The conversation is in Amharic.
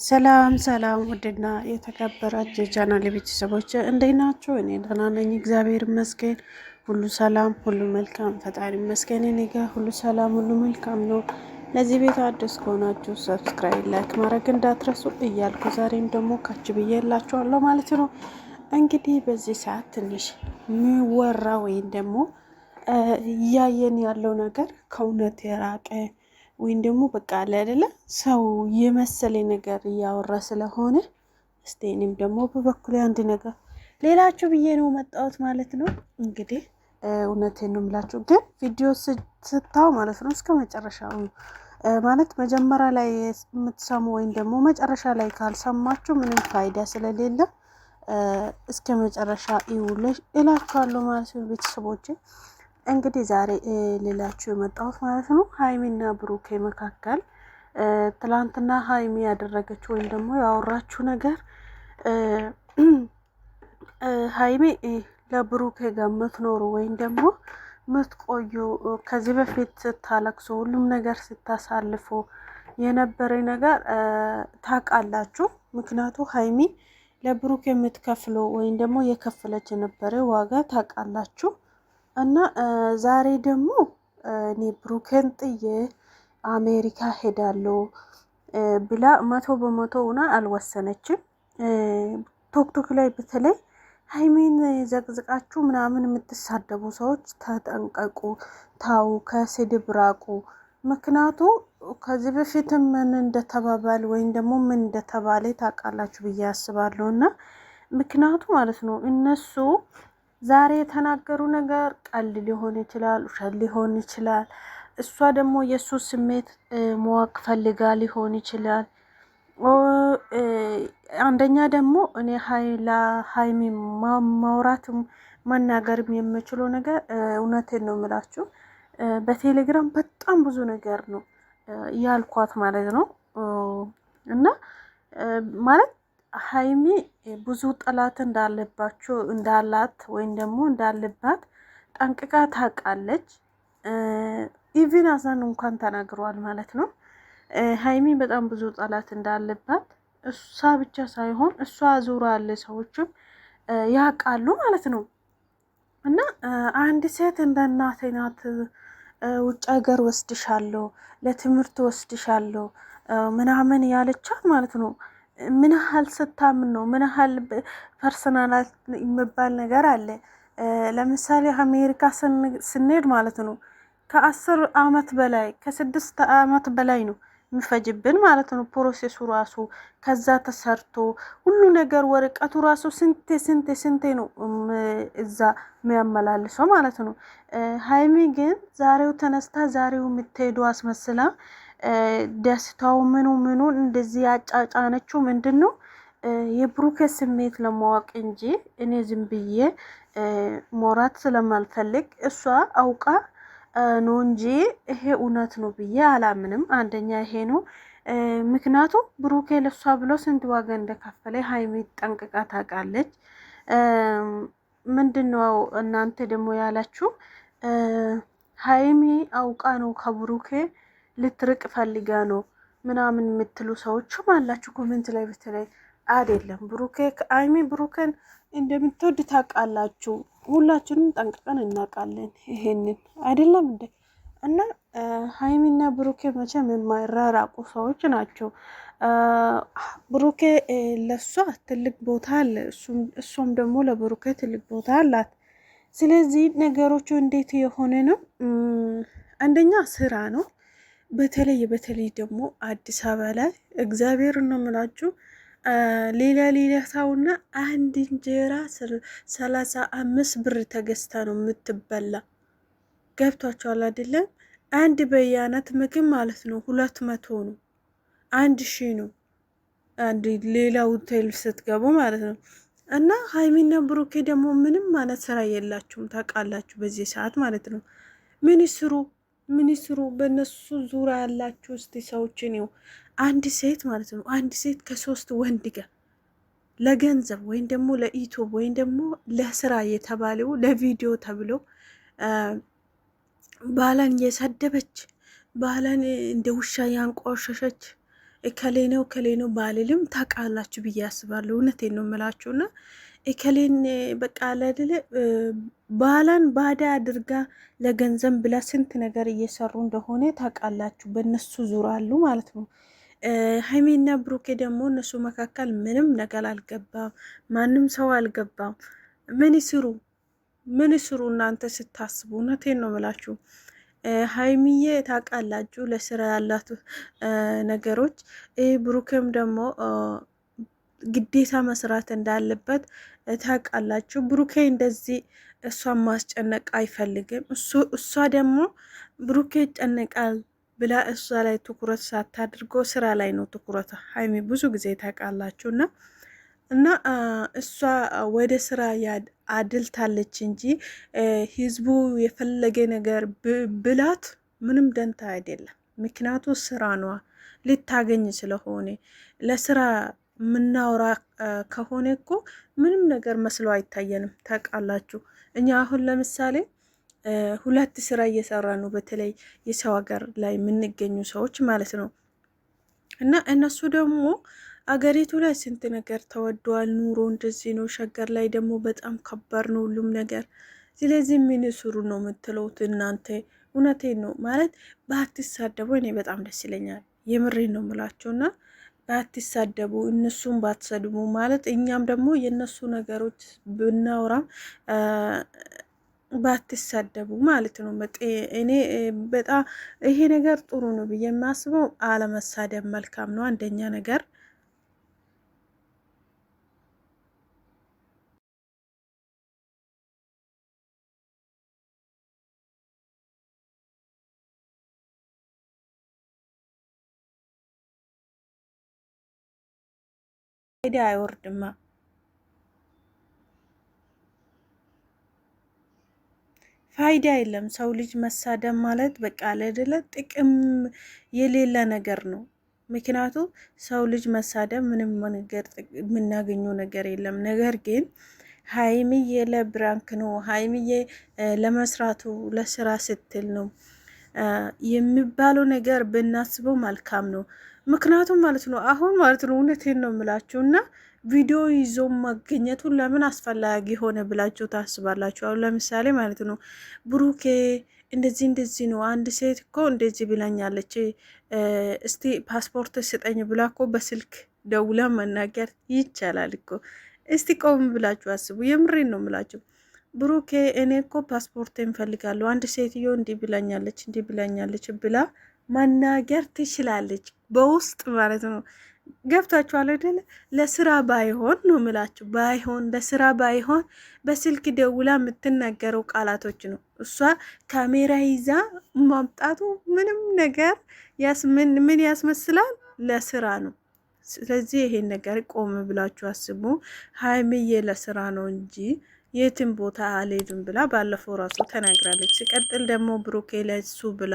ሰላም ሰላም፣ ውድና የተከበራችሁ የቻናል ቤተሰቦች እንዴት ናችሁ? እኔ ደህና ነኝ፣ እግዚአብሔር ይመስገን። ሁሉ ሰላም፣ ሁሉ መልካም፣ ፈጣሪ ይመስገን። እኔ ጋር ሁሉ ሰላም፣ ሁሉ መልካም ነው። ለዚህ ቤት አዲስ ከሆናችሁ ሰብስክራይብ፣ ላይክ ማድረግ እንዳትረሱ እያልኩ ዛሬም ደግሞ ካች ብዬላችኋለሁ ማለት ነው። እንግዲህ በዚህ ሰዓት ትንሽ የሚወራ ወይም ደግሞ እያየን ያለው ነገር ከእውነት የራቀ ወይም ደግሞ በቃ አለ አይደለ ሰው የመሰለ ነገር እያወራ ስለሆነ እስቲ እኔም ደግሞ በበኩሌ አንድ ነገር ሌላችሁ ብዬ ነው መጣሁት ማለት ነው። እንግዲህ እውነቴን ነው የምላችሁ፣ ግን ቪዲዮ ስታው ማለት ነው እስከ መጨረሻው ማለት መጀመሪያ ላይ የምትሰሙ ወይም ደግሞ መጨረሻ ላይ ካልሰማችሁ ምንም ፋይዳ ስለሌለ እስከ መጨረሻ ይውልሽ እላችኋለሁ ማለት ነው ቤተሰቦቼ። እንግዲህ ዛሬ ሌላችሁ የመጣሁት ማለት ነው ሀይሚና ብሩኬ መካከል ትላንትና ሀይሚ ያደረገችው ወይም ደግሞ ያወራችሁ ነገር ሀይሚ ለብሩኬ ጋር የምትኖሩ ወይም ደግሞ ምትቆዩ ከዚህ በፊት ስታለቅሱ ሁሉም ነገር ስታሳልፉ የነበረ ነገር ታውቃላችሁ። ምክንያቱ ሀይሚ ለብሩኬ የምትከፍለው ወይም ደግሞ የከፈለች የነበረ ዋጋ ታውቃላችሁ። እና ዛሬ ደግሞ እኔ ብሩኬን ጥዬ አሜሪካ ሄዳለሁ ብላ 100% ሆና አልወሰነችም። ቶክቶክ ላይ በተለይ ሀይሚን ዘቅዝቃችሁ ምናምን የምትሳደቡ ሰዎች ተጠንቀቁ፣ ታው ከስድብ ራቁ። ምክንያቱ ከዚህ በፊትም ምን እንደተባባል ወይም ደግሞ ምን እንደተባለ ታውቃላችሁ ብዬ አስባለሁ። እና ምክንያቱ ማለት ነው እነሱ ዛሬ የተናገሩ ነገር ቀልድ ሊሆን ይችላል፣ ውሸት ሊሆን ይችላል። እሷ ደግሞ የእሱ ስሜት መዋቅ ፈልጋ ሊሆን ይችላል። አንደኛ ደግሞ እኔ ሀይሚ ማውራትም መናገርም የምችለው ነገር እውነቴን ነው የምላችሁ በቴሌግራም በጣም ብዙ ነገር ነው ያልኳት ማለት ነው። እና ማለት ሀይሚ ብዙ ጠላት እንዳለባቸው እንዳላት ወይም ደግሞ እንዳለባት ጠንቅቃ ታውቃለች። ኢቪን አዛን እንኳን ተናግረዋል ማለት ነው። ሀይሚ በጣም ብዙ ጠላት እንዳለባት እሷ ብቻ ሳይሆን እሷ ዙራ ያለ ሰዎችም ያውቃሉ ማለት ነው። እና አንድ ሴት እንደ እናቴ ናት፣ ውጭ ሀገር ወስድሻለሁ፣ ለትምህርት ወስድሻለሁ ምናምን ያለቻት ማለት ነው። ምን ያህል ስታምን ነው? ምን ያህል ፐርሰናል የሚባል ነገር አለ። ለምሳሌ አሜሪካ ስንሄድ ማለት ነው ከ10 አመት በላይ ከ6 አመት በላይ ነው የሚፈጅብን ማለት ነው ፕሮሴሱ ራሱ። ከዛ ተሰርቶ ሁሉ ነገር ወረቀቱ ራሱ ስንቴ ነው እዛ የሚያመላልሰው ማለት ነው። ሀይሚ ግን ዛሬው ተነስታ ዛሬው የምትሄዱ አስመስላ ደስታው ምኑ እንደዚህ ያጫጫነችው ምንድን ነው የብሩኬ ስሜት ለማወቅ እንጂ እኔ ዝም ብዬ ሞራት ስለማልፈልግ እሷ አውቃ ነው እንጂ ይሄ እውነት ነው ብዬ አላምንም። አንደኛ ይሄ ነው ምክንያቱም ብሩኬ ለሷ ብሎ ስንት ዋጋ እንደከፈለ ሀይሚ ጠንቅቃ ታውቃለች። ምንድነው እናንተ ደግሞ ያላችሁ ሀይሚ አውቃ ነው ከብሩኬ ልትርቅ ፈልጋ ነው ምናምን የምትሉ ሰዎችም አላችሁ ኮሜንት ላይ። በተለይ አይደለም ብሩኬ ሀይሚ ብሩኬን እንደምትወድ ታውቃላችሁ፣ ሁላችንም ጠንቅቀን እናውቃለን። ይሄንን አይደለም እንዴ? እና ሀይሚና ብሩኬ መቼም የማይራራቁ ሰዎች ናቸው። ብሩኬ ለሷ ትልቅ ቦታ አለ፣ እሷም ደግሞ ለብሩኬ ትልቅ ቦታ አላት። ስለዚህ ነገሮቹ እንዴት የሆነ ነው? አንደኛ ስራ ነው። በተለይ ደግሞ አዲስ አበባ ላይ እግዚአብሔር ነው የምላችሁ ሌላ ሰውና አንድ እንጀራ 35 ብር ተገዝታ ነው የምትበላ። ገብቷቸዋል አይደለም? አንድ በየአይነት ምግብ ማለት ነው 200 ነው፣ 1000 ነው አንድ ሌላ ሆቴል ስትገቡ ማለት ነው። እና ሀይሚና ብሩኬ ደግሞ ምንም ማለት ስራ የላችሁም ታውቃላችሁ፣ በዚህ ሰዓት ማለት ነው። ሚኒስትሩ በእነሱ ዙሪያ ያላችሁ እስቲ ሰዎችን ነው። አንድ ሴት ማለት ነው አንድ ሴት ከ3 ወንድ ጋር ለገንዘብ ወይም ደግሞ ለዩቱብ ወይም ደግሞ ለስራ የተባለው ለቪዲዮ ተብሎ ባላን እየሰደበች ባላን እንደ ውሻ ያንቆሸሸች እከሌ ነው ባልልም ታውቃላችሁ ብዬ አስባለሁ። እውነቴን ነው የምላችሁና እከሌን በቃ አይደለ ባላን ባዳ አድርጋ ለገንዘብ ብላ ስንት ነገር እየሰሩ እንደሆነ ታውቃላችሁ። በእነሱ ዙር አሉ ማለት ነው። ሀይሚና ብሩኬ ደግሞ እነሱ መካከል ምንም ነገር አልገባም፣ ማንም ሰው አልገባም። ምን ይስሩ ምን ይስሩ እናንተ ስታስቡ? እውነቴን ነው የምላችሁ። ሀይሚዬ ታውቃላችሁ ለስራ ያላት ነገሮች፣ ብሩኬም ደግሞ ግዴታ መስራት እንዳለበት ታውቃላችሁ። ብሩኬ እንደዚህ እሷን ማስጨነቅ አይፈልግም። እሷ ደግሞ ብሩኬ ይጨነቃል ብላ እሷ ላይ ትኩረት ሳታድርጎ ስራ ላይ ነው ትኩረት ሀይሚ ብዙ ጊዜ ታውቃላችሁ። እና እሷ ወደ ስራ አድልታለች እንጂ ህዝቡ የፈለገ ነገር ብላት ምንም ደንታ አይደለም። ምክንያቱ ስራ ነዋ፣ ልታገኝ ስለሆነ ለስራ የምናወራ ከሆነ እኮ ምንም ነገር መስሎ አይታየንም። ታውቃላችሁ እኛ አሁን ለምሳሌ ሁለት ስራ እየሰራ ነው፣ በተለይ የሰው ሀገር ላይ የምንገኙ ሰዎች ማለት ነው። እና እነሱ ደግሞ አገሪቱ ላይ ስንት ነገር ተወዷል፣ ኑሮ እንደዚህ ነው። ሸገር ላይ ደግሞ በጣም ከባድ ነው ሁሉም ነገር። ስለዚህ ምን ስሩ ነው የምትለውት እናንተ? እውነቴን ነው ማለት ባትሳደቡ እኔ በጣም ደስ ይለኛል። የምሬን ነው የምላቸውና ባትሳደቡ እነሱም ባትሰድቡ ማለት እኛም ደግሞ የእነሱ ነገሮች ብናወራም ባትሳደቡ ማለት ነው። እኔ በጣም ይሄ ነገር ጥሩ ነው ብዬ የማስበው አለመሳደብ መልካም ነው። አንደኛ ነገር ሄዳ አይወርድማ ፋይዳ የለም። ሰው ልጅ መሳደብ ማለት በቃ አይደለ ጥቅም የሌለ ነገር ነው። ምክንያቱ ሰው ልጅ መሳደብ ምንም ነገር የምናገኘው ነገር የለም። ነገር ግን ሀይሚዬ ለብራንክ ነው፣ ሀይሚዬ ለመስራቱ ለስራ ስትል ነው የሚባለው ነገር ብናስበው መልካም ነው። ምክንያቱም ማለት ነው አሁን ማለት ነው እውነቴን ነው የምላችሁ እና ቪዲዮ ይዞ ማገኘቱን ለምን አስፈላጊ ሆነ ብላችሁ ታስባላችሁ? አሁን ለምሳሌ ማለት ነው ብሩኬ እንደዚህ ነው፣ አንድ ሴት እኮ እንደዚህ ብላኛለች፣ እስቲ ፓስፖርት ስጠኝ ብላ እኮ በስልክ ደውላ መናገር ይቻላል እኮ። እስቲ ቆም ብላችሁ አስቡ። የምሬን ነው የምላችሁ። ብሩኬ እኔ እኮ ፓስፖርት እንፈልጋለሁ፣ አንድ ሴትዮ እንዲህ ብላኛለች ብላ መናገር ትችላለች፣ በውስጥ ማለት ነው። ገብታችኋል አይደለ? ለስራ ባይሆን ነው ምላችሁ፣ ባይሆን ለስራ ባይሆን በስልክ ደውላ የምትናገረው ቃላቶች ነው። እሷ ካሜራ ይዛ ማምጣቱ ምንም ነገር ምን ያስመስላል? ለስራ ነው። ስለዚህ ይሄን ነገር ቆም ብላችሁ አስቡ። ሀይሚዬ ለስራ ነው እንጂ የትም ቦታ አልሄድም ብላ ባለፈው ራሱ ተናግራለች። ሲቀጥል ደግሞ ብሩኬ ለሱ ብላ